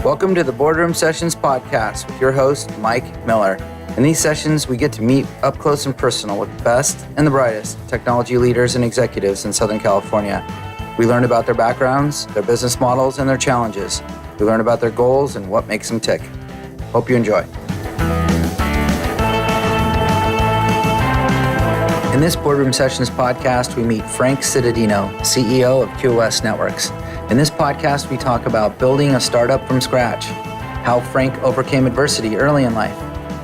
Welcome to the Boardroom Sessions podcast with your host, Mike Miller. In these sessions, we get to meet up close and personal with the best and the brightest technology leaders and executives in Southern California. We learn about their backgrounds, their business models, and their challenges. We learn about their goals and what makes them tick. Hope you enjoy. In this Boardroom Sessions podcast, we meet Frank Cittadino, CEO of QOS Networks. In this podcast, we talk about building a startup from scratch, how Frank overcame adversity early in life,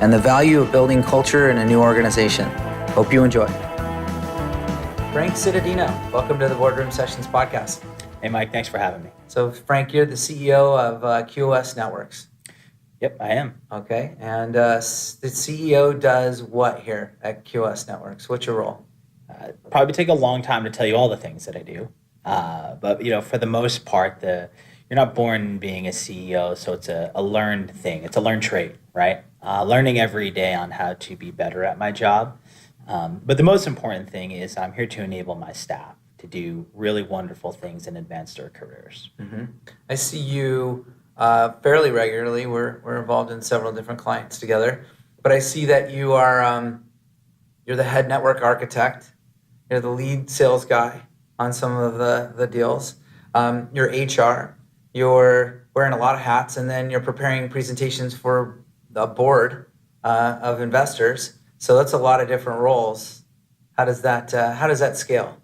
and the value of building culture in a new organization. Hope you enjoy. Frank Cittadino, welcome to the Boardroom Sessions podcast. Hey, Mike, thanks for having me. So, Frank, you're the CEO of QOS Networks. Yep, I am. Okay, and the CEO does what here at QOS Networks? What's your role? Probably take a long time to tell you all the things that I do. But for the most part, you're not born being a CEO, so it's a learned thing. It's a learned trait, right? Learning every day on how to be better at my job. But the most important thing is I'm here to enable my staff to do really wonderful things and advance their careers. Mm-hmm. I see you fairly regularly. We're involved in several different clients together, but I see that you are you're the head network architect. You're the lead sales guy on some of the deals. You're HR, you're wearing a lot of hats, and then you're preparing presentations for the board of investors. So that's a lot of different roles. How does that scale?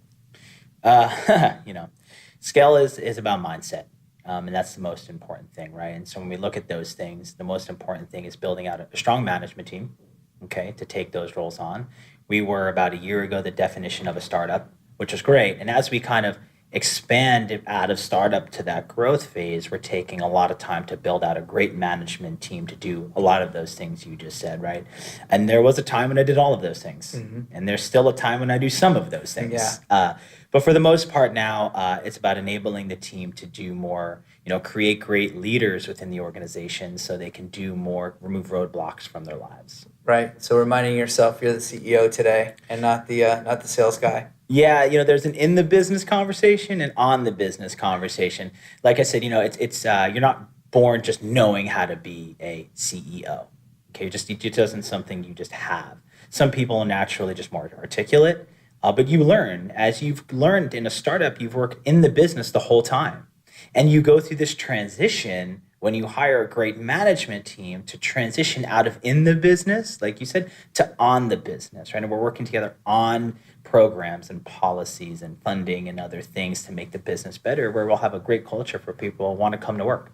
Scale is about mindset, and that's the most important thing, right? And so when we look at those things, the most important thing is building out a strong management team, okay, to take those roles on. We were about a year ago the definition of a startup, which is great. And as we kind of expand out of startup to that growth phase, we're taking a lot of time to build out a great management team to do a lot of those things you just said, right? And there was a time when I did all of those things. Mm-hmm. And there's still a time when I do some of those things. Yeah. But for the most part now, it's about enabling the team to do more, create great leaders within the organization so they can do more, remove roadblocks from their lives. Right. So reminding yourself you're the CEO today and not the sales guy. Yeah, there's an in the business conversation and on the business conversation. Like I said, it's you're not born just knowing how to be a CEO. Okay, it isn't something you just have. Some people are naturally just more articulate, but you learn. As you've learned in a startup, you've worked in the business the whole time. And you go through this transition when you hire a great management team to transition out of in the business, like you said, to on the business, right? And we're working together on programs and policies and funding and other things to make the business better, where we'll have a great culture for people who want to come to work.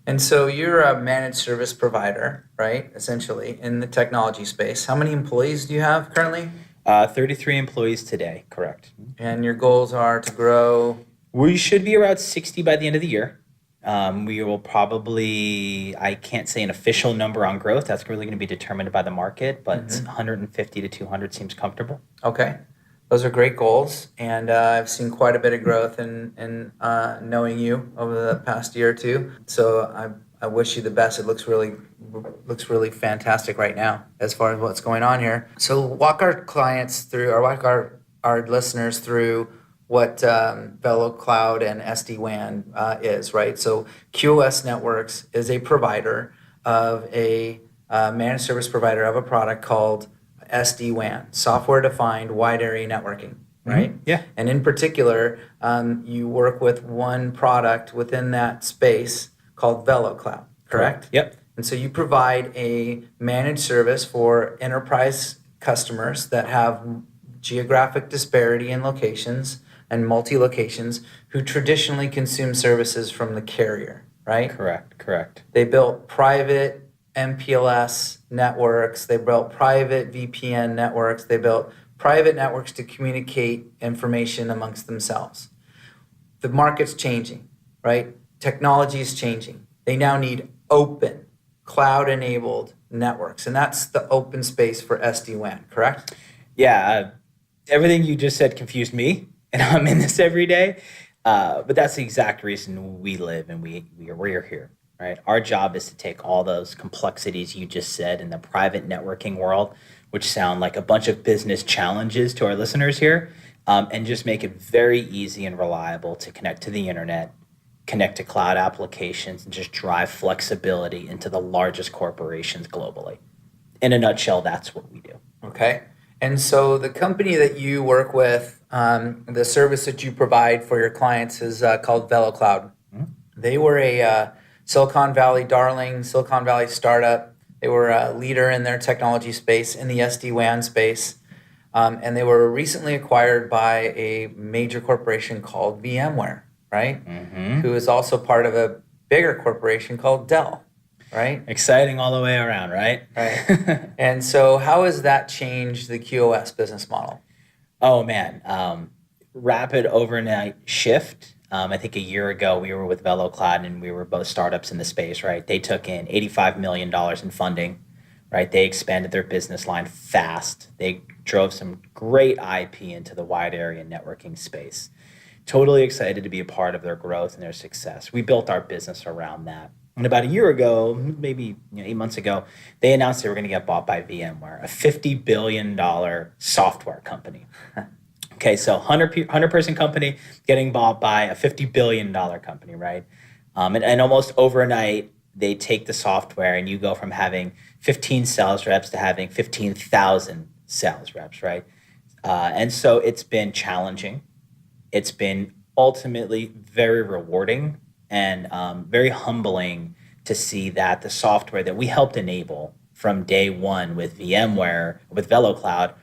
And so you're a managed service provider, right? Essentially in the technology space. How many employees do you have currently? 33 employees today, correct. And your goals are to grow? We should be around 60 by the end of the year. We will probably, I can't say an official number on growth. That's really going to be determined by the market, but 150 to 200 seems comfortable. Okay. Those are great goals. And I've seen quite a bit of growth in knowing you over the past year or two. So I wish you the best. It looks really fantastic right now as far as what's going on here. So walk our clients through, or walk our listeners through what Bello Cloud and SD-WAN is, right? So QOS Networks is a provider of a managed service provider of a product called SD-WAN, software-defined wide area networking, right? Mm-hmm. Yeah. And in particular, you work with one product within that space called Bello Cloud, correct? Yep. And so you provide a managed service for enterprise customers that have geographic disparity in locations and multi-locations who traditionally consume services from the carrier, right? Correct. They built private MPLS networks. They built private VPN networks. They built private networks to communicate information amongst themselves. The market's changing, right? Technology is changing. They now need open, cloud-enabled networks, and that's the open space for SD-WAN, correct? Yeah, everything you just said confused me. And I'm in this every day, but that's the exact reason we live and we're here, right? Our job is to take all those complexities you just said in the private networking world, which sound like a bunch of business challenges to our listeners here, and just make it very easy and reliable to connect to the internet, connect to cloud applications, and just drive flexibility into the largest corporations globally. In a nutshell, that's what we do. Okay. And so the company that you work with, the service that you provide for your clients is called Bello Cloud. Mm-hmm. They were a Silicon Valley darling, Silicon Valley startup. They were a leader in their technology space, in the SD-WAN space. And they were recently acquired by a major corporation called VMware, right? Mm-hmm. Who is also part of a bigger corporation called Dell, right? Exciting all the way around, right? Right. And so how has that changed the QOS business model? Oh, man. Rapid overnight shift. I think a year ago we were with Bello Cloud and we were both startups in the space, right? They took in $85 million in funding, right? They expanded their business line fast. They drove some great IP into the wide area networking space. Totally excited to be a part of their growth and their success. We built our business around that. And about a year ago, maybe 8 months ago, they announced they were going to get bought by VMware, a $50 billion software company. Okay, so 100-person company getting bought by a $50 billion company, right? And almost overnight, they take the software and you go from having 15 sales reps to having 15,000 sales reps, right? And so it's been challenging. It's been ultimately very rewarding and very humbling to see that the software that we helped enable from day one with VMware, with Bello Cloud,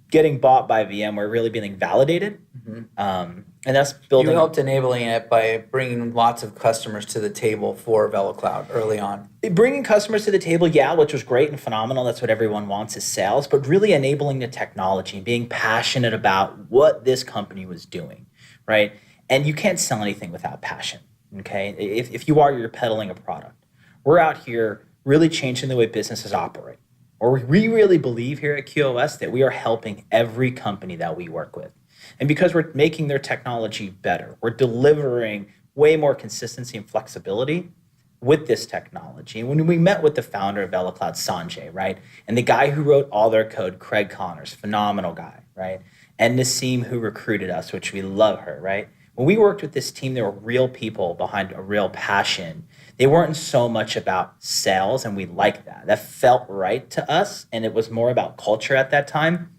getting bought by VMware, really being validated. Mm-hmm. And that's building. You helped enabling it by bringing lots of customers to the table for Bello Cloud early on. Bringing customers to the table, yeah, which was great and phenomenal. That's what everyone wants is sales, but really enabling the technology and being passionate about what this company was doing, right? And you can't sell anything without passion, okay? If you are, you're peddling a product. We're out here really changing the way businesses operate. Or we really believe here at QOS that we are helping every company that we work with. And because we're making their technology better, we're delivering way more consistency and flexibility with this technology. And when we met with the founder of Bello Cloud, Sanjay, right? And the guy who wrote all their code, Craig Connors, phenomenal guy, right? And Naseem, who recruited us, which we love her, right? When we worked with this team, there were real people behind a real passion. They weren't so much about sales, and we liked that. That felt right to us, and it was more about culture at that time.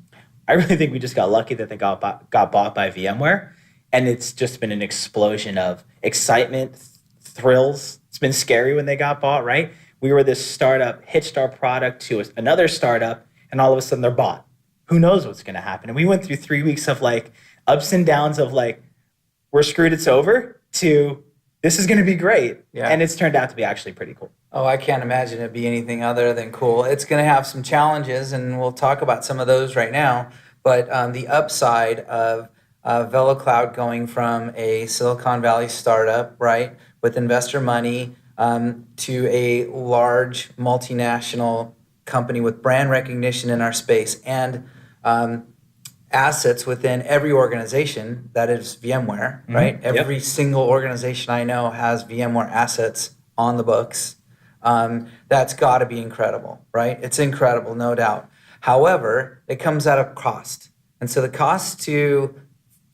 I really think we just got lucky that they got bought by VMware, and it's just been an explosion of excitement, thrills. It's been scary when they got bought, right? We were this startup, hitched our product to another startup, and all of a sudden they're bought. Who knows what's going to happen? And we went through 3 weeks of like ups and downs of like, we're screwed, it's over, to this is going to be great. Yeah. And it's turned out to be actually pretty cool. Oh, I can't imagine it be anything other than cool. It's going to have some challenges, and we'll talk about some of those right now. But the upside of Bello Cloud going from a Silicon Valley startup, right, with investor money to a large multinational company with brand recognition in our space and assets within every organization that is VMware, right? Yep. Every single organization I know has VMware assets on the books. That's got to be incredible, right? It's incredible, no doubt. However, it comes at a cost. And so the cost to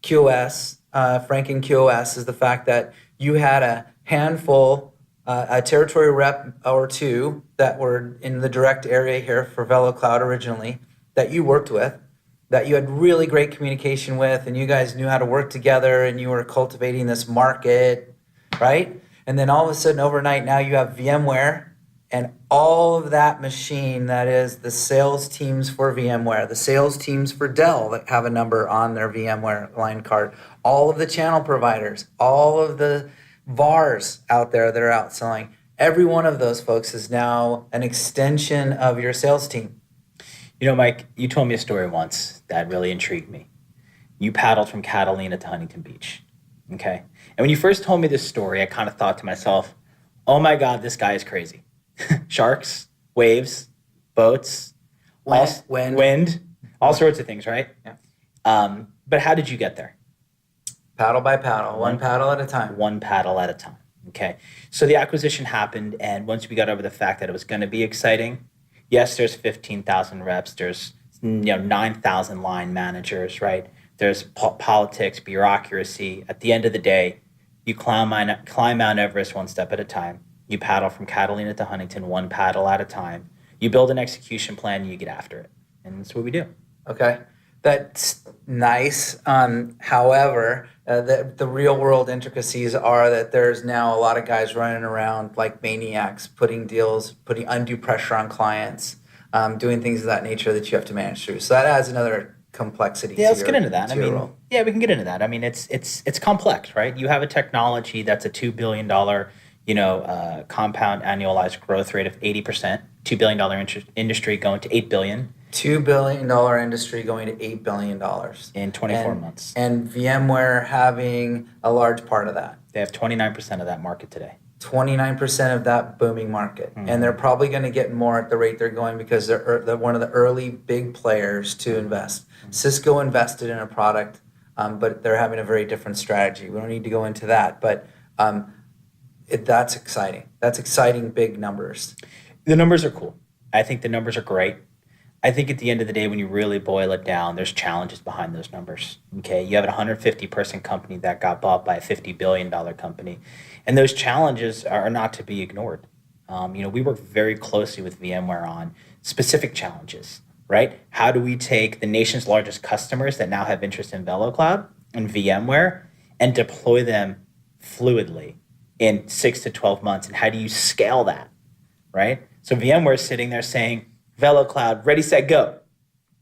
QOS, Frank and QOS, is the fact that you had a handful, a territory rep or two that were in the direct area here for Bello Cloud originally that you worked with, that you had really great communication with, and you guys knew how to work together, and you were cultivating this market, right? And then all of a sudden, overnight, now you have VMware and all of that machine that is the sales teams for VMware, the sales teams for Dell that have a number on their VMware line card, all of the channel providers, all of the VARs out there that are out selling. Every one of those folks is now an extension of your sales team. You know, Mike, you told me a story once that really intrigued me. You paddled from Catalina to Huntington Beach, okay? And when you first told me this story, I kind of thought to myself, oh my God, this guy is crazy. Sharks, waves, boats, wind, all sorts of things, right? Yeah. But how did you get there? Paddle by paddle, one paddle at a time. One paddle at a time, okay? So the acquisition happened, and once we got over the fact that it was going to be exciting, yes, there's 15,000 reps, there's 9,000 line managers, right? There's politics, bureaucracy. At the end of the day, You climb Mount Everest one step at a time. You paddle from Catalina to Huntington one paddle at a time. You build an execution plan, you get after it. And that's what we do. Okay, that's nice. However, the real world intricacies are that there's now a lot of guys running around like maniacs, putting undue pressure on clients, doing things of that nature that you have to manage through. So that adds another complexity. Yeah, let's get into that. to your role. Yeah, we can get into that. I mean, it's complex, right? You have a technology that's a $2 billion, compound annualized growth rate of 80%, $2 billion industry going to $8 billion $2 billion industry going to $8 billion in 24 months. And VMware having a large part of that. They have 29% of that market today. 29% of that booming market. Mm-hmm. And they're probably going to get more at the rate they're going because they're one of the early big players to invest. Mm-hmm. Cisco invested in a product, but they're having a very different strategy. We don't need to go into that, but that's exciting. That's exciting big numbers. The numbers are cool. I think the numbers are great. I think at the end of the day, when you really boil it down, there's challenges behind those numbers. Okay, you have a 150-person company that got bought by a $50 billion company, and those challenges are not to be ignored. We work very closely with VMware on specific challenges, right? How do we take the nation's largest customers that now have interest in Bello Cloud and VMware and deploy them fluidly in 6 to 12 months, and how do you scale that, right? So VMware is sitting there saying, Bello Cloud, ready, set, go.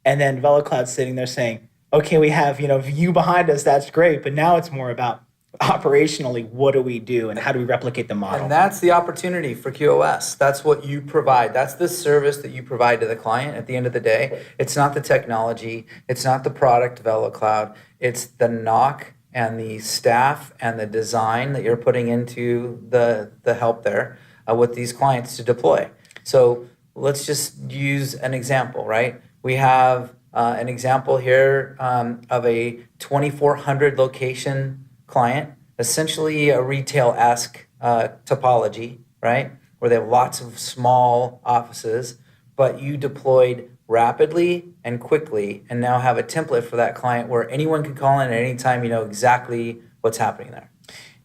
And then Bello Cloud's sitting there saying, okay, we have, you behind us, that's great, but now it's more about operationally, what do we do and how do we replicate the model? And that's the opportunity for QOS. That's what you provide. That's the service that you provide to the client at the end of the day. It's not the technology. It's not the product, Bello Cloud. It's the knock and the staff and the design that you're putting into the help there with these clients to deploy. So let's just use an example, right? We have an example here of a 2,400 location client, essentially a retail-esque topology, right? Where they have lots of small offices, but you deployed rapidly and quickly and now have a template for that client where anyone can call in at any time, you know exactly what's happening there.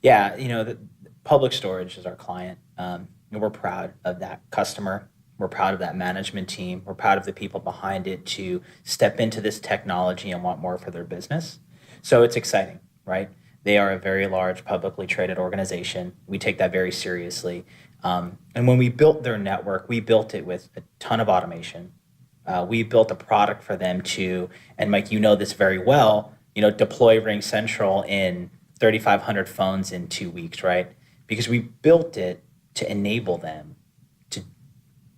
Yeah, the Public Storage is our client. We're proud of that customer. We're proud of that management team. We're proud of the people behind it to step into this technology and want more for their business. So it's exciting, right? They are a very large publicly traded organization. We take that very seriously. And when we built their network, we built it with a ton of automation. We built a product for them to, and Mike, you know this very well, deploy Ring Central in 3,500 phones in 2 weeks, right? Because we built it to enable them to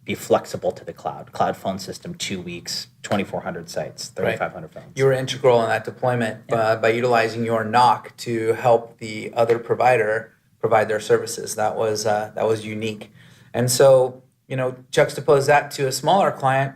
be flexible to the cloud phone system, 2 weeks, 2,400 sites, 3,500 phones. You were integral in that deployment by utilizing your NOC to help the other provider provide their services. That was unique. And so, juxtapose that to a smaller client.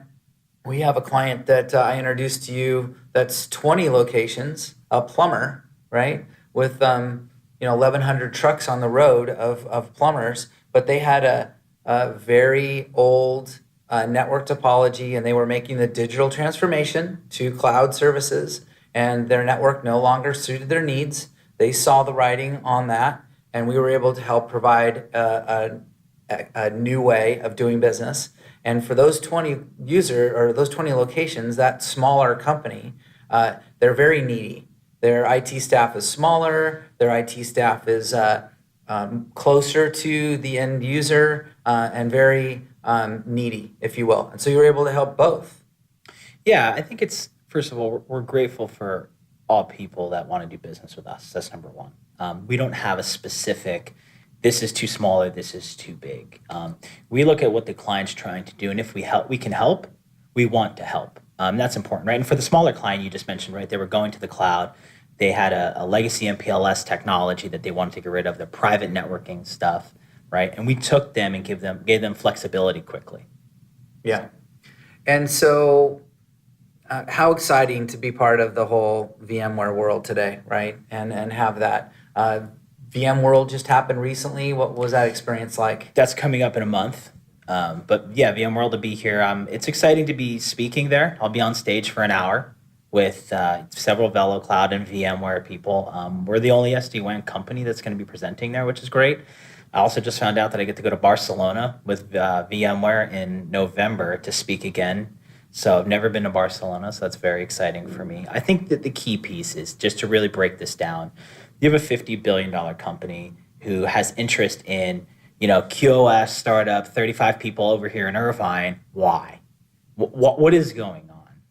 We have a client that I introduced to you that's 20 locations, a plumber, right, with 1,100 trucks on the road of plumbers, but they had a very old network topology, and they were making the digital transformation to cloud services, and their network no longer suited their needs. They saw the writing on that, and we were able to help provide a new way of doing business. And for those 20 those 20 locations, that smaller company, they're very needy. Their IT staff is smaller. Their IT staff is closer to the end user and very needy, if you will. And so you were able to help both. Yeah, I think first of all, we're grateful for all people that want to do business with us. That's number one. We don't have a specific, this is too small or this is too big. We look at what the client's trying to do, and if we can help, we want to help. That's important, right? And for the smaller client you just mentioned, right, they were going to the cloud. They had a legacy MPLS technology that they wanted to get rid of, the private networking stuff, right? And we took them and gave them flexibility quickly. Yeah. And so how exciting to be part of the whole VMware world today, right? And have that. VMworld just happened recently. What was that experience like? That's coming up in a month. But yeah, VMworld to be here. It's exciting to be speaking there. I'll be on stage for an hour. with several Bello Cloud and VMware people. We're the only SD-WAN company that's going to be presenting there, which is great. I also just found out that I get to go to Barcelona with VMware in November to speak again. So I've never been to Barcelona, so that's very exciting for me. I think that the key piece is just to really break this down. You have a $50 billion company who has interest in, QoS startup, 35 people over here in Irvine. Why? What is going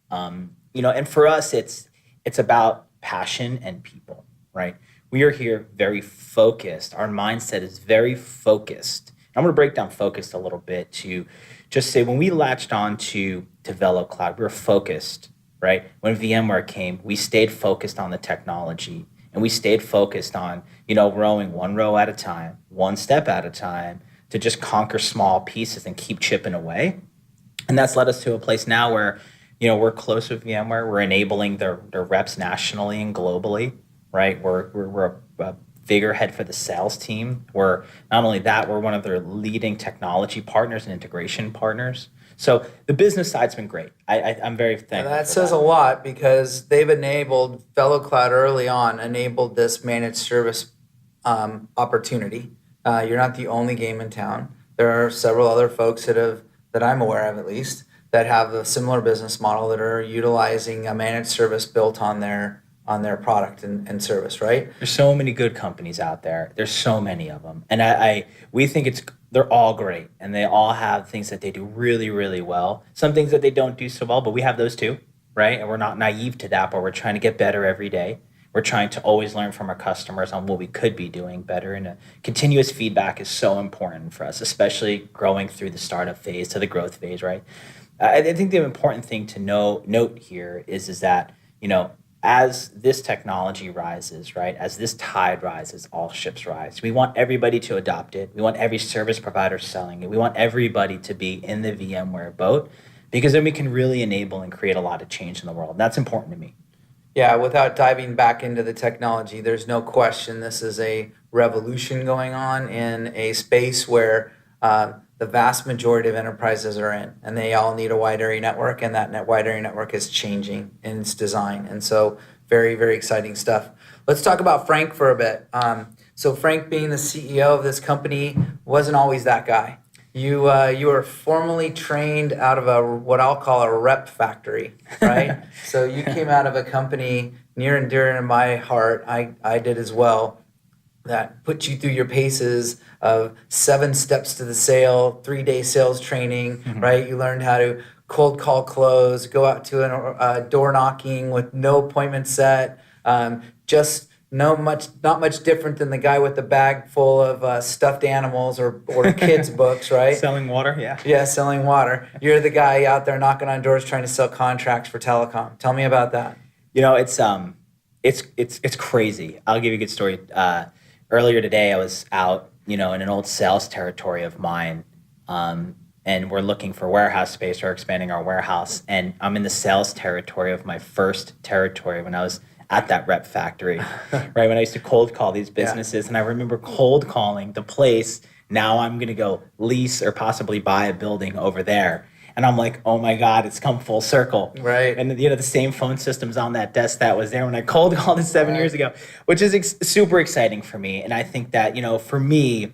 on? And for us, it's about passion and people, right? We are here very focused. Our mindset is very focused. I'm going to break down focused a little bit to just say when we latched on to Bello Cloud, we were focused, right? When VMware came, we stayed focused on the technology and we stayed focused on, rowing one row at a time, one step at a time to just conquer small pieces and keep chipping away. And that's led us to a place now where, we're close with VMware. We're enabling their reps nationally and globally, right? We're a figurehead for the sales team. We're not only that, we're one of their leading technology partners and integration partners. So the business side's been great. I'm very thankful. And that says a lot because they've enabled Bello Cloud early on, enabled this managed service opportunity. You're not the only game in town. There are several other folks that I'm aware of at least, that have a similar business model that are utilizing a managed service built on their product and service, right? There's so many good companies out there. There's so many of them. And we think they're all great and they all have things that they do really, really well. Some things that they don't do so well, but we have those too, right? And we're not naive to that, but we're trying to get better every day. We're trying to always learn from our customers on what we could be doing better. And continuous feedback is so important for us, especially growing through the startup phase to the growth phase, right? I think the important thing to note here is that, as this technology rises, right, as this tide rises, all ships rise. We want everybody to adopt it. We want every service provider selling it. We want everybody to be in the VMware boat because then we can really enable and create a lot of change in the world. That's important to me. Yeah, without diving back into the technology, there's no question this is a revolution going on in a space where the vast majority of enterprises are in, and they all need a wide area network, and that wide area network is changing in its design. And so very, very exciting stuff. Let's talk about Frank for a bit. So Frank, being the CEO of this company, wasn't always that guy. You were formally trained out of what I'll call a rep factory, right? So you came out of a company near and dear to my heart, I did as well, that put you through your paces of 7 steps to the sale, 3-day sales training, right? You learned how to cold call close, go out to a door knocking with no appointment set, just not much different than the guy with the bag full of stuffed animals or kids' books, right? Selling water, yeah. Yeah, selling water. You're the guy out there knocking on doors trying to sell contracts for telecom. Tell me about that. It's crazy. I'll give you a good story. Earlier today, I was out, in an old sales territory of mine, and we're looking for warehouse space. We're expanding our warehouse, and I'm in the sales territory of my first territory when I was at that rep factory, right? When I used to cold call these businesses, and I remember cold calling the place. Now I'm going to go lease or possibly buy a building over there. And I'm like, oh my God, it's come full circle. Right. And the same phone system's on that desk that was there when I cold called it 7 years ago, which is super exciting for me. And I think that, for me,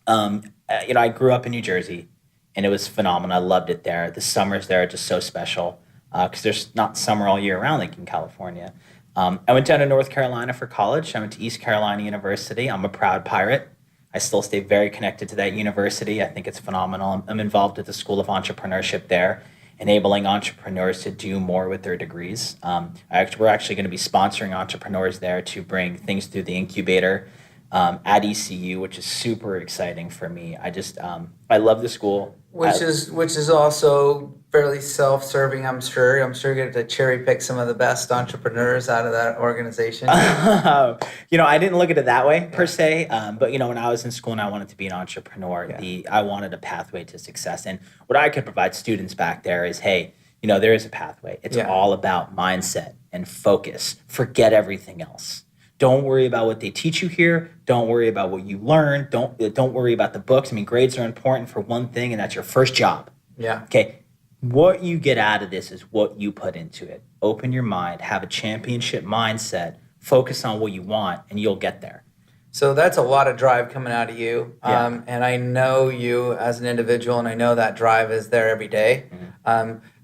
I grew up in New Jersey and it was phenomenal. I loved it there. The summers there are just so special because there's not summer all year round like in California. I went down to North Carolina for college. I went to East Carolina University. I'm a proud pirate. I still stay very connected to that university. I think it's phenomenal. I'm involved with the School of Entrepreneurship there, enabling entrepreneurs to do more with their degrees. We're actually going to be sponsoring entrepreneurs there to bring things through the incubator at ECU, which is super exciting for me. I love the school. Which is also fairly self-serving, I'm sure. I'm sure you get to cherry pick some of the best entrepreneurs out of that organization. I didn't look at it that way per se. But when I was in school and I wanted to be an entrepreneur, I wanted a pathway to success. And what I could provide students back there is, hey, there is a pathway. It's all about mindset and focus. Forget everything else. Don't worry about what they teach you here. Don't worry about what you learn. Don't worry about the books. Grades are important for one thing, and that's your first job. Yeah. Okay. What you get out of this is what you put into it. Open your mind, have a championship mindset, focus on what you want, and you'll get there. So that's a lot of drive coming out of you. Yeah. And I know you as an individual, and I know that drive is there every day.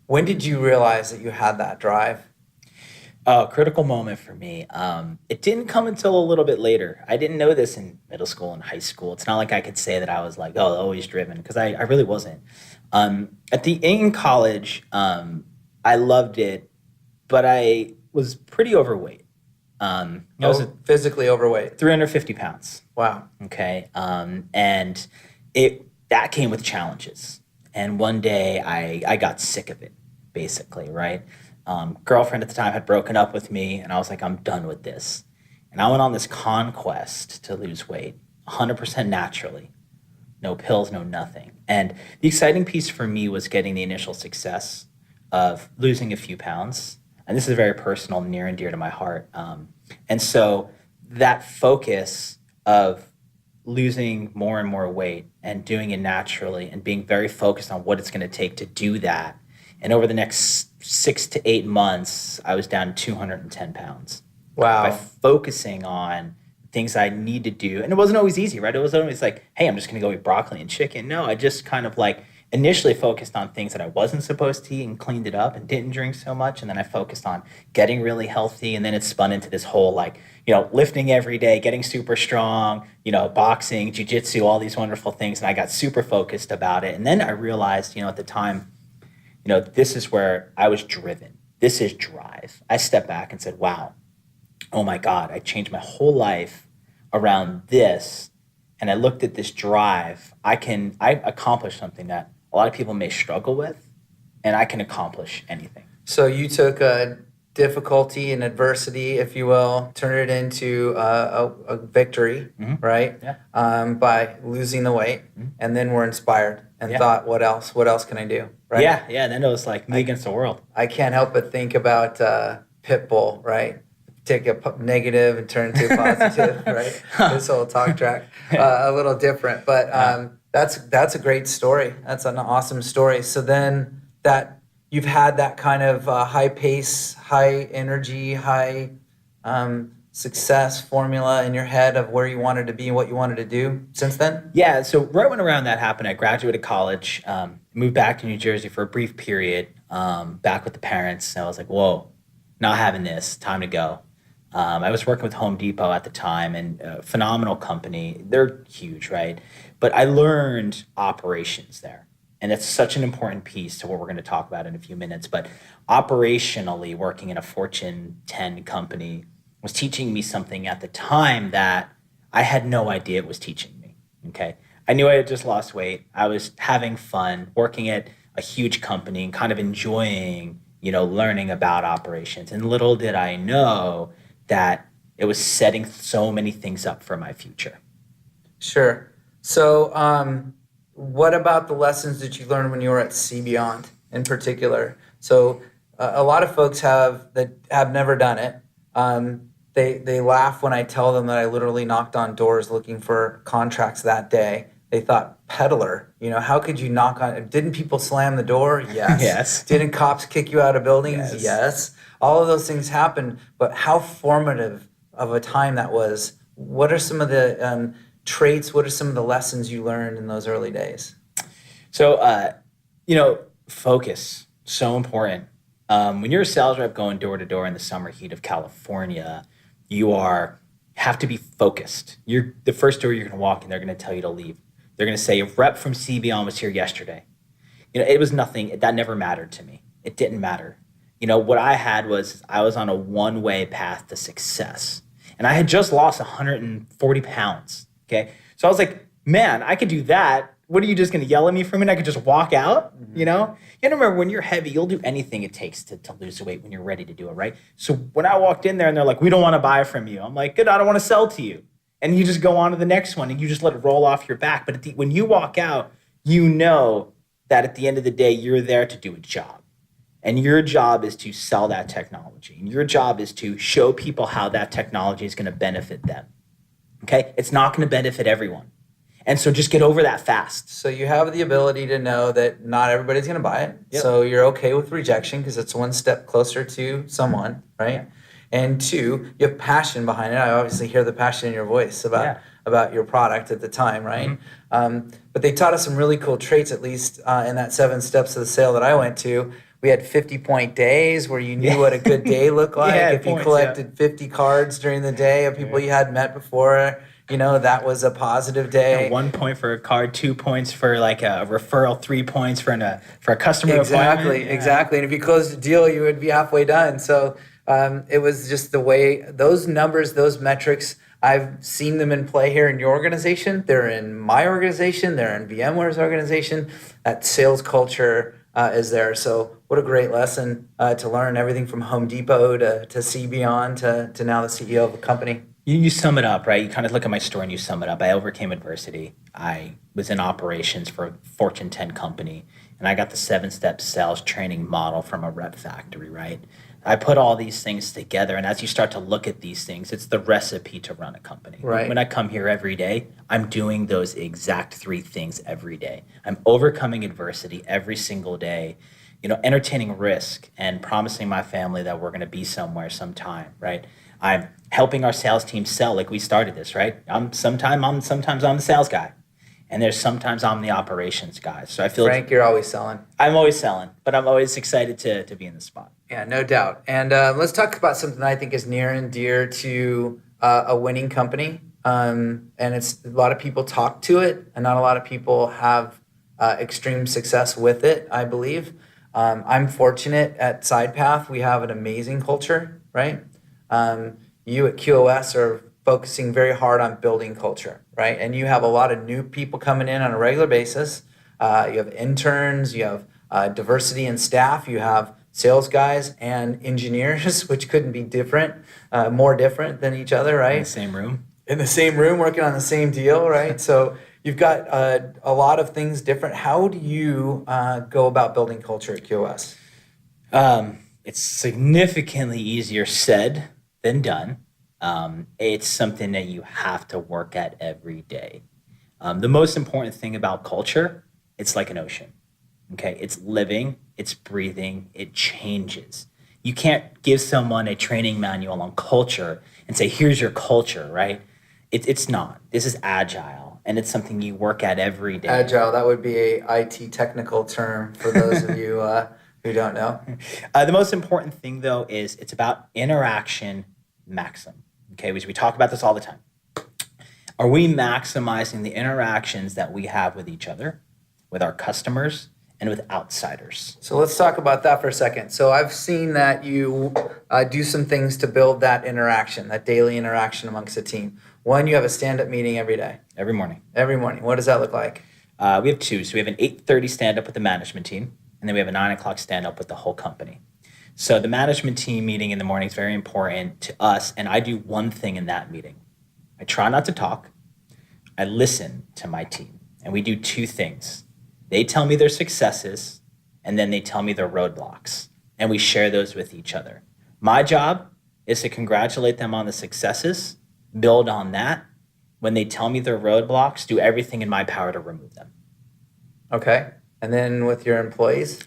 When did you realize that you had that drive? Critical moment for me. It didn't come until a little bit later. I didn't know this in middle school and high school. It's not like I could say that I was like, oh, always driven, because I really wasn't. In college, I loved it, but I was pretty overweight. I was Physically overweight. 350 pounds. Wow. Okay. And that came with challenges. And one day I got sick of it, basically, right? Girlfriend at the time had broken up with me, and I was like, I'm done with this. And I went on this conquest to lose weight, 100% naturally. No pills, no nothing. And the exciting piece for me was getting the initial success of losing a few pounds. And this is very personal, near and dear to my heart. And so that focus of losing more and more weight and doing it naturally and being very focused on what it's going to take to do that. And over the next 6 to 8 months, I was down 210 pounds. Wow. By focusing on things I need to do. And it wasn't always easy, right? It wasn't always like, hey, I'm just going to go eat broccoli and chicken. No, I just kind of like initially focused on things that I wasn't supposed to eat and cleaned it up and didn't drink so much. And then I focused on getting really healthy. And then it spun into this whole like, lifting every day, getting super strong, boxing, jujitsu, all these wonderful things. And I got super focused about it. And then I realized, at the time, this is where I was driven. This is drive. I stepped back and said, wow, oh my God, I changed my whole life around this. And I looked at this drive. I accomplished something that a lot of people may struggle with, and I can accomplish anything. So you took a difficulty and adversity, if you will, turned it into a victory, right? Yeah. By losing the weight, and then were inspired and thought, what else? What else can I do? Right? Yeah. And then it was like me against the world. I can't help but think about Pitbull, right? Take a negative and turn it to a positive, right? This whole talk track, a little different, but that's a great story. That's an awesome story. So then that you've had that kind of high pace, high energy, high success formula in your head of where you wanted to be and what you wanted to do since then? Yeah, so right when around that happened, I graduated college, moved back to New Jersey for a brief period, back with the parents. And I was like, whoa, not having this, time to go. I was working with Home Depot at the time, and a phenomenal company. They're huge, right? But I learned operations there. And it's such an important piece to what we're going to talk about in a few minutes. But operationally, working in a Fortune 10 company was teaching me something at the time that I had no idea it was teaching me, okay? I knew I had just lost weight. I was having fun working at a huge company and kind of enjoying, learning about operations. And little did I know that it was setting so many things up for my future. Sure. So what about the lessons that you learned when you were at CBeyond in particular? So a lot of folks have never done it. They laugh when I tell them that I literally knocked on doors looking for contracts that day. They thought, peddler, how could you knock on? Didn't people slam the door? Yes. Yes. Didn't cops kick you out of buildings? Yes. All of those things happened, but how formative of a time that was. What are some of the traits? What are some of the lessons you learned in those early days? So, focus, so important. When you're a sales rep going door to door in the summer heat of California, you have to be focused. You're the first door you're going to walk in, they're going to tell you to leave. They're going to say, a rep from CBeyond was here yesterday. It was nothing. That never mattered to me. It didn't matter. What I had was I was on a one-way path to success. And I had just lost 140 pounds, okay? So I was like, man, I could do that. What are you just going to yell at me for a minute? I could just walk out, You got to remember, when you're heavy, you'll do anything it takes to lose weight when you're ready to do it, right? So when I walked in there and they're like, we don't want to buy from you. I'm like, good, I don't want to sell to you. And you just go on to the next one and you just let it roll off your back. But when you walk out, you know that at the end of the day, you're there to do a job. And your job is to sell that technology. And your job is to show people how that technology is going to benefit them. Okay? It's not going to benefit everyone. And so just get over that fast. So you have the ability to know that not everybody's going to buy it. Yep. So you're okay with rejection because it's one step closer to someone, right? Yeah. And two, you have passion behind it. I obviously hear the passion in your voice about your product at the time, right? But they taught us some really cool traits, at least in that 7 steps of the sale that I went to. We had 50-point days where you knew what a good day looked like. Yeah, if you collected 50 cards during the day of people you hadn't met before, that was a positive day. 1 point for a card, 2 points for like a referral, 3 points for a customer appointment. Exactly. And if you closed a deal, you would be halfway done. So it was just the way those numbers, those metrics, I've seen them in play here in your organization. They're in my organization. They're in VMware's organization. That sales culture is there. So what a great lesson to learn, everything from Home Depot to see beyond to now the CEO of a company. You sum it up, right? You kind of look at my story and you sum it up. I overcame adversity. I was in operations for a Fortune 10 company, and I got the 7-step sales training model from a rep factory, right? I put all these things together, and as you start to look at these things, it's the recipe to run a company. Right. When I come here every day, I'm doing those exact 3 things every day. I'm overcoming adversity every single day, entertaining risk and promising my family that we're going to be somewhere sometime, right? I'm helping our sales team sell like we started this, right? Sometimes I'm the sales guy, and sometimes I'm the operations guy. So I feel Frank, you're always selling. I'm always selling, but I'm always excited to be in the spot. Yeah, no doubt. And let's talk about something I think is near and dear to a winning company. And it's a lot of people talk to it, and not a lot of people have extreme success with it, I believe. I'm fortunate at SidePath. We have an amazing culture, right? You at QOS are focusing very hard on building culture, right? And you have a lot of new people coming in on a regular basis. You have interns, you have diversity in staff, you have sales guys and engineers, which couldn't be more different than each other, right? In the same room. In the same room, working on the same deal, right? So you've got a lot of things different. How do you go about building culture at QOS? It's significantly easier said than done. It's something that you have to work at every day. The most important thing about culture, it's like an ocean. Okay, it's living, it's breathing, it changes. You can't give someone a training manual on culture and say, here's your culture, right? It's not. This is agile, and it's something you work at every day. Agile, that would be a IT technical term for those of you who don't know. The most important thing, though, is it's about interaction maximum. Okay, because we talk about this all the time. Are we maximizing the interactions that we have with each other, with our customers, and with outsiders? So let's talk about that for a second. So I've seen that you do some things to build that interaction, that daily interaction amongst the team. One, you have a stand-up meeting every day. Every morning. Every morning. What does that look like? We have 2. So we have an 8:30 stand-up with the management team, and then we have a 9 o'clock stand-up with the whole company. So the management team meeting in the morning is very important to us, and I do one thing in that meeting. I try not to talk. I listen to my team, and we do 2 things. They tell me their successes, and then they tell me their roadblocks, and we share those with each other. My job is to congratulate them on the successes, build on that. When they tell me their roadblocks, do everything in my power to remove them. Okay. And then with your employees?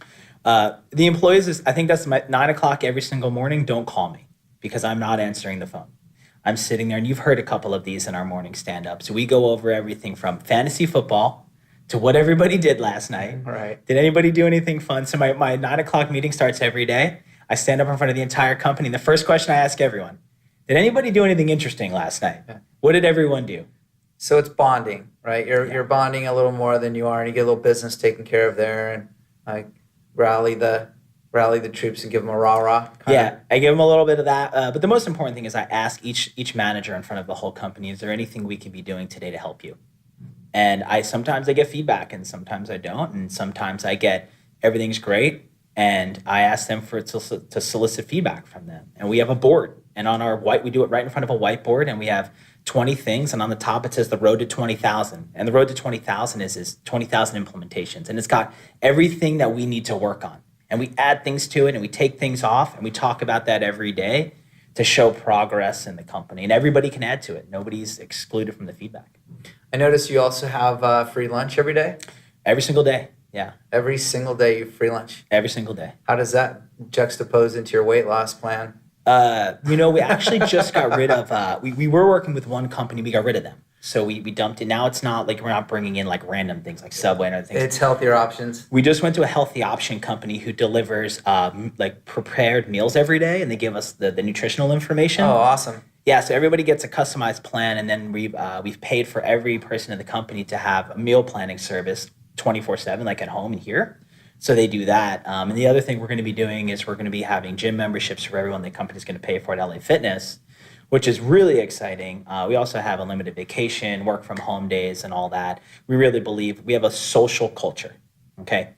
The employees, I think that's my 9 o'clock every single morning. Don't call me because I'm not answering the phone. I'm sitting there, and you've heard a couple of these in our morning stand-ups. We go over everything from fantasy football to what everybody did last night. Right. Did anybody do anything fun? So my 9 o'clock meeting starts every day. I stand up in front of the entire company. The first question I ask everyone, did anybody do anything interesting last night? Yeah. What did everyone do? So it's bonding, right? You're bonding a little more than you are, and you get a little business taken care of there, and rally the troops and give them a rah-rah. I give them a little bit of that. But the most important thing is I ask each manager in front of the whole company, is there anything we can be doing today to help you? And sometimes I get feedback, and sometimes I don't, and sometimes I get everything's great, and I ask them to solicit feedback from them. And we have a board, and on our we do it right in front of a whiteboard, and we have 20 things, and on the top it says the road to 20,000. And the road to 20,000 is 20,000 implementations, and it's got everything that we need to work on. And we add things to it, and we take things off, and we talk about that every day to show progress in the company. And everybody can add to it. Nobody's excluded from the feedback. I noticed you also have free lunch every day. Every single day. Yeah. Every single day you have free lunch. Every single day. How does that juxtapose into your weight loss plan? We actually just got rid of, we were working with one company, we got rid of them. So we dumped it. Now it's not like we're not bringing in like random things like Subway and other things. It's healthier options. We just went to a healthy option company who delivers like prepared meals every day, and they give us the nutritional information. Oh, awesome. Yeah, so everybody gets a customized plan, and then we've paid for every person in the company to have a meal planning service 24/7, like at home and here. So they do that. And the other thing we're going to be doing is we're going to be having gym memberships for everyone. The company's going to pay for at LA Fitness, which is really exciting. We also have unlimited vacation, work from home days, and all that. We really believe we have a social culture. Okay,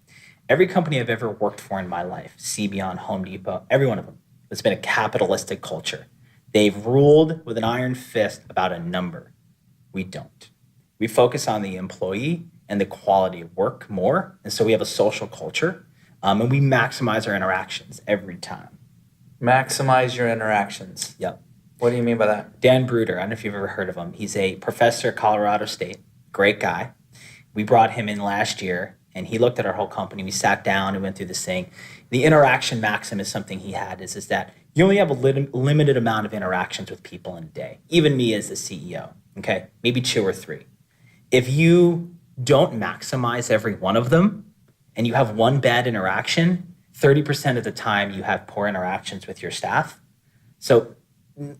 every company I've ever worked for in my life, CBon, Home Depot, every one of them, it's been a capitalistic culture. They've ruled with an iron fist about a number. We don't. We focus on the employee and the quality of work more. And so we have a social culture, and we maximize our interactions every time. Maximize your interactions. Yep. What do you mean by that? Dan Bruder, I don't know if you've ever heard of him. He's a professor at Colorado State, great guy. We brought him in last year, and he looked at our whole company. We sat down and went through this thing. The interaction maxim is something he had is that you only have a limited amount of interactions with people in a day. Even me as the CEO, okay? Maybe 2 or 3. If you don't maximize every one of them and you have one bad interaction, 30% of the time you have poor interactions with your staff. So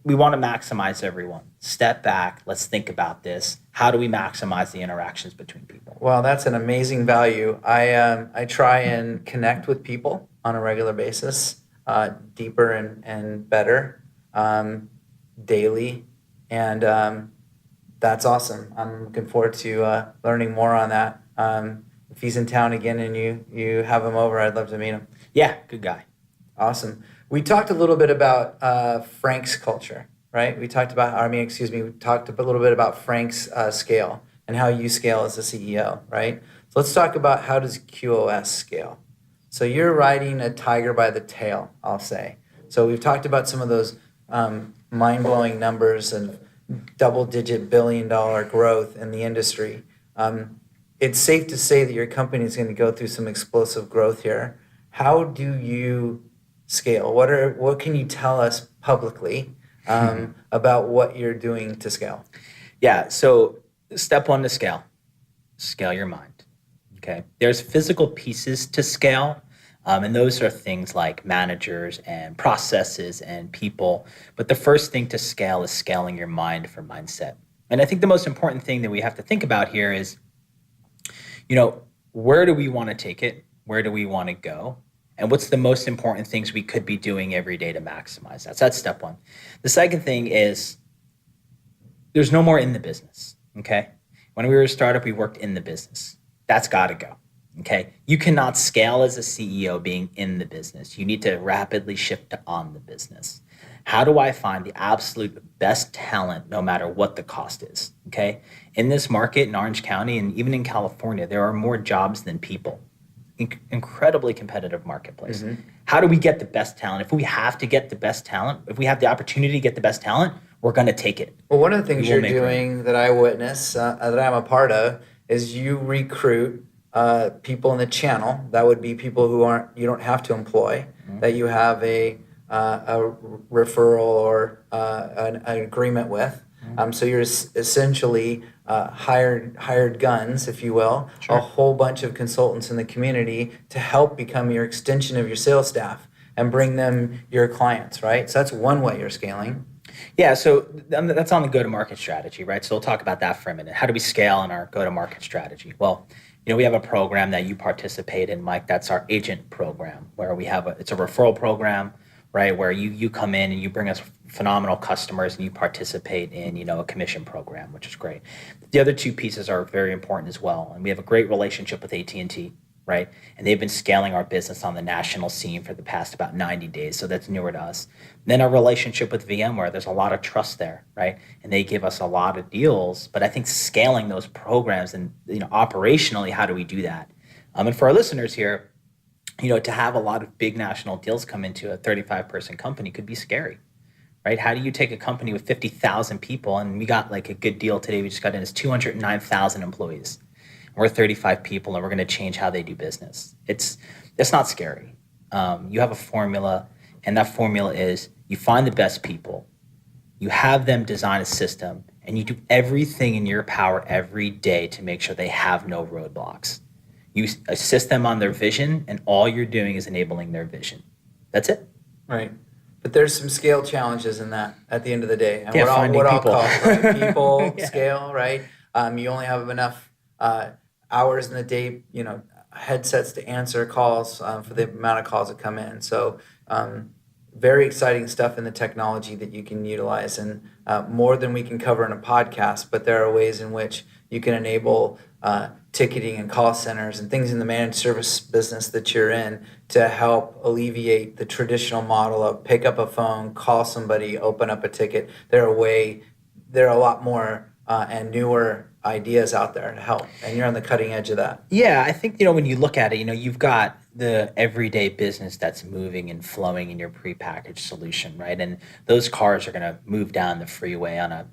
we want to maximize everyone. Step back. Let's think about this. How do we maximize the interactions between people? Well, that's an amazing value. I try and connect with people on a regular basis, deeper and better, daily, and that's awesome. I'm looking forward to learning more on that. If he's in town again and you have him over, I'd love to meet him. Yeah, good guy. Awesome. We talked a little bit about Frank's culture, right? We talked a little bit about Frank's scale and how you scale as a CEO, right? So let's talk about how does QOS scale. So you're riding a tiger by the tail, I'll say. So we've talked about some of those mind-blowing numbers and double-digit billion-dollar growth in the industry. It's safe to say that your company is going to go through some explosive growth here. How do you scale? What can you tell us publicly about what you're doing to scale? Yeah, so step 1 to scale your mind, okay? There's physical pieces to scale, and those are things like managers and processes and people. But the first thing to scale is scaling your mind for mindset. And I think the most important thing that we have to think about here is, where do we want to take it? Where do we want to go? And what's the most important things we could be doing every day to maximize that? So that's step 1. The second thing is there's no more in the business, okay? When we were a startup, we worked in the business. That's got to go, okay? You cannot scale as a CEO being in the business. You need to rapidly shift to on the business. How do I find the absolute best talent no matter what the cost is, okay? In this market in Orange County and even in California, there are more jobs than people. Incredibly competitive marketplace. Mm-hmm. How do we get the best talent? If we have to get the best talent, if we have the opportunity to get the best talent, we're going to take it. Well, one of the things you're doing that I witness, that I'm a part of, is you recruit people in the channel. That would be people who you don't have to employ, mm-hmm. that you have a referral or an agreement with. Mm-hmm. So you're essentially hired guns, if you will, sure. A whole bunch of consultants in the community to help become your extension of your sales staff and bring them your clients, right? So that's one way you're scaling. Yeah, so that's on the go-to-market strategy, right? So we'll talk about that for a minute. How do we scale in our go-to-market strategy? Well, we have a program that you participate in, Mike. That's our agent program, where we have it's a referral program, right? Where you come in and you bring us phenomenal customers and you participate in, a commission program, which is great. The other 2 pieces are very important as well. And we have a great relationship with AT&T, right? And they've been scaling our business on the national scene for the past about 90 days. So that's newer to us. Then our relationship with VMware, there's a lot of trust there, right? And they give us a lot of deals. But I think scaling those programs and, operationally, how do we do that? And for our listeners here, to have a lot of big national deals come into a 35-person company could be scary, right? How do you take a company with 50,000 people, and we got like a good deal today, we just got in, it's 209,000 employees. We're 35 people, and we're going to change how they do business. It's not scary. You have a formula, and that formula is you find the best people, you have them design a system, and you do everything in your power every day to make sure they have no roadblocks. You assist them on their vision, and all you're doing is enabling their vision. That's it. Right. But there's some scale challenges in that at the end of the day. And Yeah, what finding I'll people. call, right? People, Yeah. scale, right? You only have enough hours in the day, headsets to answer calls for the amount of calls that come in. So very exciting stuff in the technology that you can utilize, and more than we can cover in a podcast, but there are ways in which you can enable ticketing and call centers and things in the managed service business that you're in to help alleviate the traditional model of pick up a phone, call somebody, open up a ticket. There are a lot more and newer ideas out there to help, and you're on the cutting edge of that. Yeah, I think, when you look at it, you've got the everyday business that's moving and flowing in your prepackaged solution, right? And those cars are going to move down the freeway on a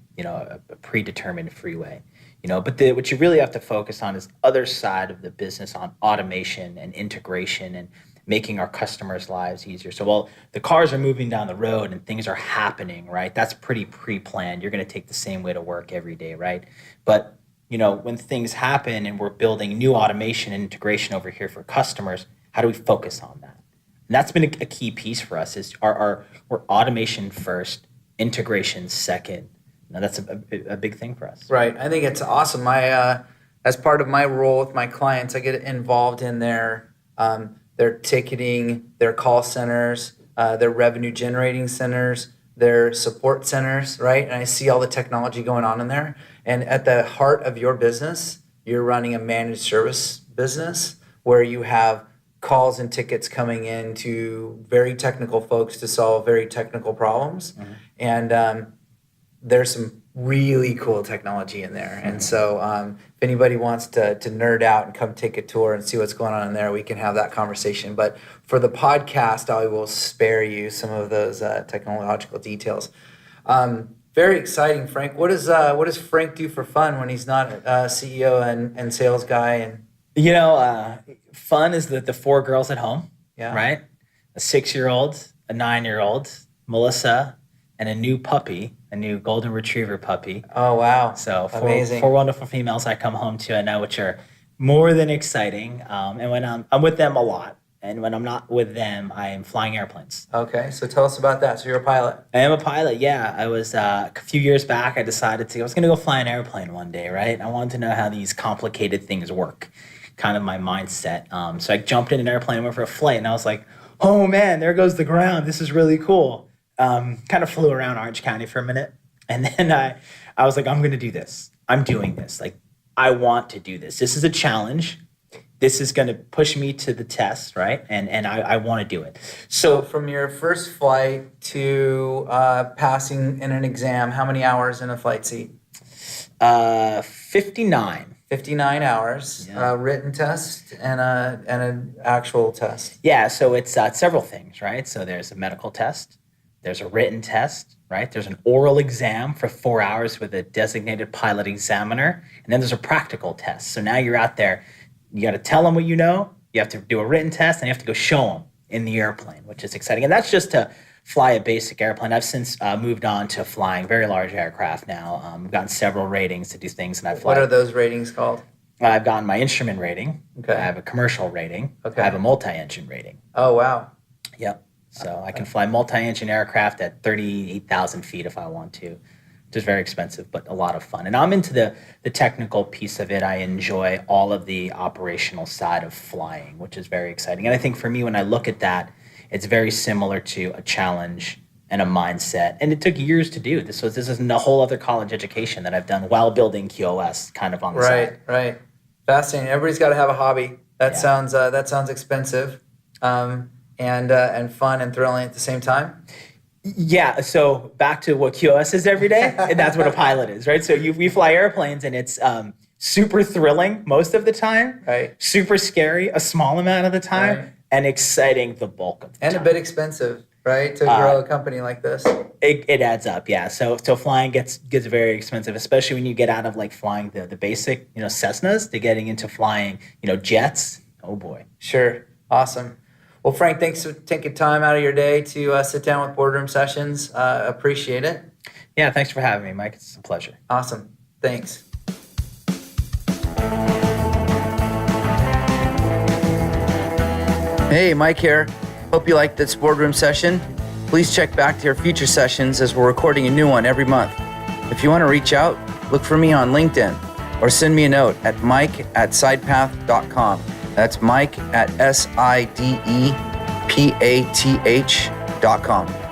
predetermined freeway. But what you really have to focus on is other side of the business on automation and integration and making our customers' lives easier. So while the cars are moving down the road and things are happening, right? That's pretty pre-planned. You're going to take the same way to work every day, right? But when things happen and we're building new automation and integration over here for customers, how do we focus on that? And that's been a key piece for us is we're automation first, integration second. Now that's a big thing for us. Right. I think it's awesome. As part of my role with my clients, I get involved in their ticketing, their call centers, their revenue generating centers, their support centers, right? And I see all the technology going on in there. And at the heart of your business, you're running a managed service business where you have calls and tickets coming in to very technical folks to solve very technical problems. Mm-hmm. And there's some really cool technology in there. And so if anybody wants to nerd out and come take a tour and see what's going on in there, we can have that conversation. But for the podcast, I will spare you some of those technological details. Very exciting, Frank. What does Frank do for fun when he's not a CEO and sales guy? And fun is the four girls at home, yeah. Right? A 6-year-old, a 9-year-old, Melissa, and a new puppy, a new golden retriever puppy. Oh, wow. So amazing. Four wonderful females I come home to at night, which are more than exciting. And when I'm with them a lot. And when I'm not with them, I am flying airplanes. Okay, so tell us about that. So you're a pilot. I am a pilot, yeah. I was, a few years back, I decided I was going to go fly an airplane one day, right? I wanted to know how these complicated things work, kind of my mindset. So I jumped in an airplane, went for a flight, and I was like, oh man, there goes the ground. This is really cool. Kind of flew around Orange County for a minute. And then I was like, I'm going to do this. I'm doing this. Like, I want to do this. This is a challenge. This is going to push me to the test, right? And I want to do it. So from your first flight to passing in an exam, how many hours in a flight seat? 59. 59 hours, Yeah. Written test and an actual test. Yeah, so it's several things, right? So there's a medical test. There's a written test, right? There's an oral exam for 4 hours with a designated pilot examiner. And then there's a practical test. So now you're out there. You got to tell them what you know. You have to do a written test, and you have to go show them in the airplane, which is exciting. And that's just to fly a basic airplane. I've since moved on to flying very large aircraft now. I've gotten several ratings to do things, and I fly. What are those ratings called? I've gotten my instrument rating. Okay. I have a commercial rating. Okay. I have a multi-engine rating. Oh, wow. Yep. So I can fly multi-engine aircraft at 38,000 feet if I want to, which is very expensive, but a lot of fun. And I'm into the technical piece of it. I enjoy all of the operational side of flying, which is very exciting. And I think for me, when I look at that, it's very similar to a challenge and a mindset. And it took years to do. This is a whole other college education that I've done while building QOS kind of on the side. Right. Fascinating. Everybody's got to have a hobby. That Yeah. sounds expensive, and fun and thrilling at the same time. Yeah, so back to what QOS is every day, and that's what a pilot is, right? So we fly airplanes, and it's super thrilling most of the time, Right. super scary a small amount of the time, Right. and exciting the bulk of the And time. a bit expensive. right? To grow a company like this. It adds up, yeah. So flying gets very expensive, especially when you get out of like flying the basic, Cessnas to getting into flying, jets. Oh boy. Sure. Awesome. Well, Frank, thanks for taking time out of your day to sit down with Boardroom Sessions. Appreciate it. Yeah, thanks for having me, Mike. It's a pleasure. Awesome. Thanks. Hey, Mike here. Hope you liked this Boardroom session. Please check back to your future sessions as we're recording a new one every month. If you want to reach out, look for me on LinkedIn or send me a note at mike@sidepath.com. That's Mike at sidepath.com.